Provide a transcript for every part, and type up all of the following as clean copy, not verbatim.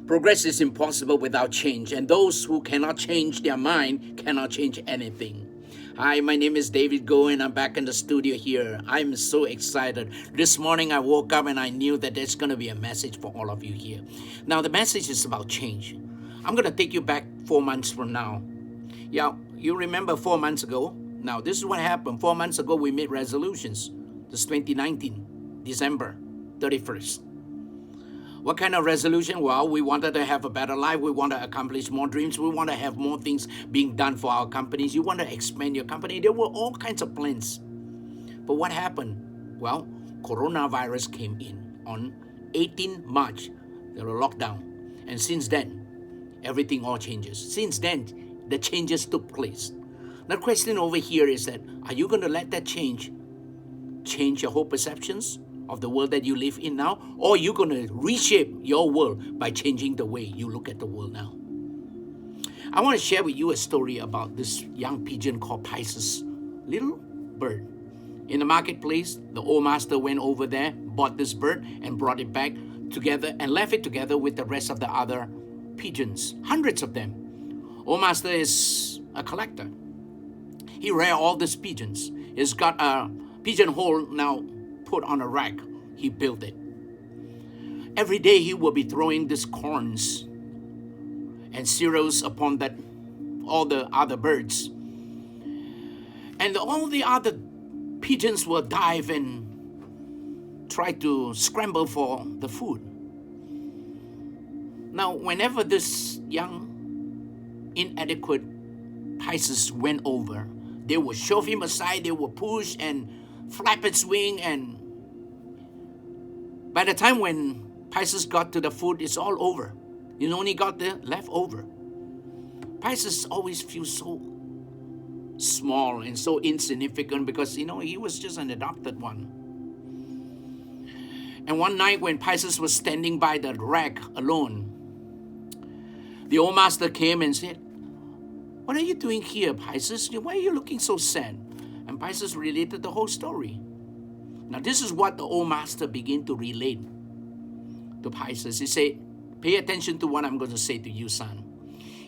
Progress is impossible without change, and those who cannot change their mind cannot change anything. Hi, my name is David GOH, and I'm back in the studio here. I'm so excited. This morning I woke up and I knew that there's going to be a message for all of you here. Now, the message is about change. I'm going to take you back 4 months from now. Yeah, you remember 4 months ago? Now, this is what happened. 4 months ago, we made resolutions. This is 2019, December 31st. What kind of resolution? Well, we wanted to have a better life. We want to accomplish more dreams. We want to have more things being done for our companies. You want to expand your company. There were all kinds of plans. But what happened? Well, coronavirus came in on 18 March. There was a lockdown. And since then, everything all changes. Since then, the changes took place. The question over here is that, are you going to let that change your whole perceptions of the world that you live in now? Or are you going to reshape your world by changing the way you look at the world now? I want to share with you a story about this young pigeon called Pisces, little bird. In the marketplace, the old master went over there, bought this bird, and brought it back together and left it together with the rest of the other pigeons, hundreds of them. Old master is a collector. He reared all these pigeons. He's got a pigeonhole now put on a rack. He built it. Every day he will be throwing these corns and cereals upon that all the other birds. And all the other pigeons will dive and try to scramble for the food. Now, whenever this young, inadequate Pisces went over, they would shove him aside, they would push and flap its wing, and by the time when Pisces got to the food, it's all over. You only got the leftover. Pisces always feels so small and so insignificant because, he was just an adopted one. And one night when Pisces was standing by the rack alone, the old master came and said, "What are you doing here, Pisces? Why are you looking so sad?" And Pisces related the whole story. Now, this is what the old master began to relate to Pisces. He said, "Pay attention to what I'm going to say to you, son.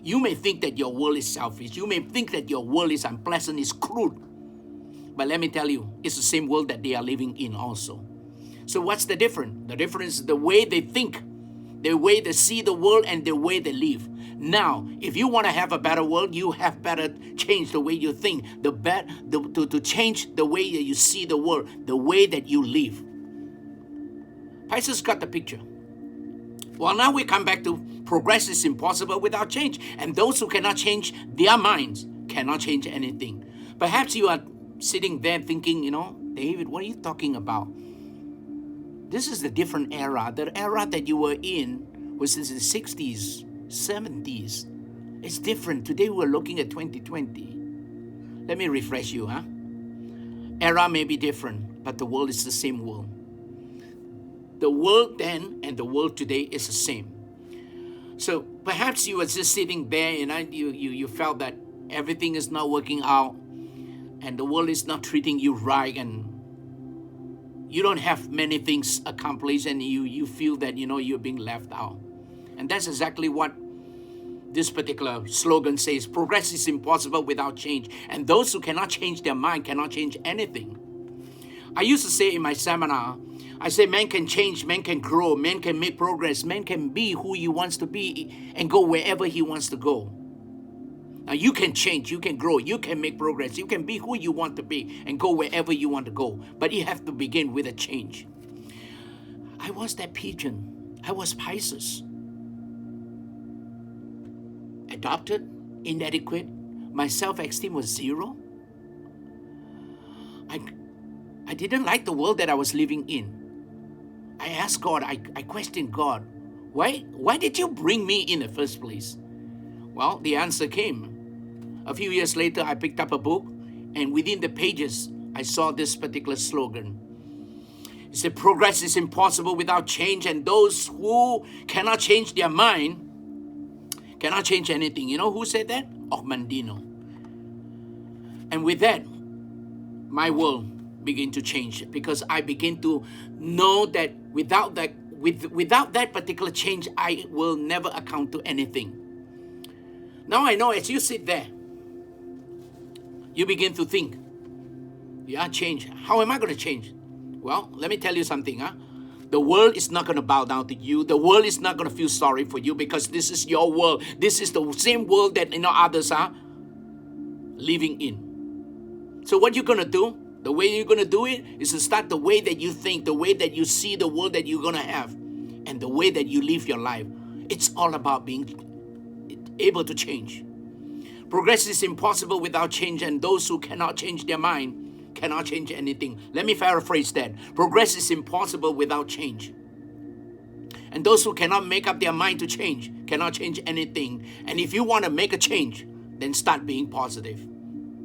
You may think that your world is selfish. You may think that your world is unpleasant, is crude. But let me tell you, it's the same world that they are living in also. So what's the difference? The difference is the way they think, the way they see the world, and the way they live. Now, if you want to have a better world, you have better change the way you think, to change the way that you see the world, the way that you live." Pisces got the picture. Well, now we come back to progress is impossible without change. And those who cannot change their minds cannot change anything. Perhaps you are sitting there thinking, "David, what are you talking about? This is the different era. The era that you were in was in the 60s, 70s. It's different. Today we're looking at 2020. Let me refresh you, Era may be different, but the world is the same world. The world then and the world today is the same. So perhaps you were just sitting there and you felt that everything is not working out and the world is not treating you right, and you don't have many things accomplished, and you feel that you're being left out. And that's exactly what this particular slogan says. Progress is impossible without change, and those who cannot change their mind cannot change anything. I used to say in my seminar, I say man can change, man can grow, man can make progress, man can be who he wants to be and go wherever he wants to go. Now you can change, you can grow, you can make progress, you can be who you want to be and go wherever you want to go. But you have to begin with a change. I was that pigeon. I was Pisces. Adopted, inadequate, my self-esteem was zero. I didn't like the world that I was living in. I asked God, I questioned God, why did you bring me in the first place? Well, the answer came. A few years later, I picked up a book, and within the pages, I saw this particular slogan. It said, "Progress is impossible without change, and those who cannot change their mind cannot change anything." You know who said that? Ogmandino. And with that, my world began to change because I began to know that without that without that particular change, I will never account to anything. Now I know as you sit there, you begin to think, yeah, change. How am I going to change? Well, let me tell you something. The world is not going to bow down to you. The world is not going to feel sorry for you because this is your world. This is the same world that others are living in. So what you're going to do, the way you're going to do it is to start the way that you think, the way that you see the world that you're going to have, and the way that you live your life. It's all about being able to change. Progress is impossible without change, and those who cannot change their mind cannot change anything. Let me paraphrase that. Progress is impossible without change. And those who cannot make up their mind to change cannot change anything. And if you want to make a change, then start being positive.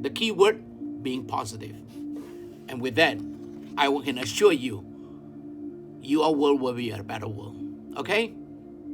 The key word, being positive. And with that, I can assure you, your world will be a better world. Okay?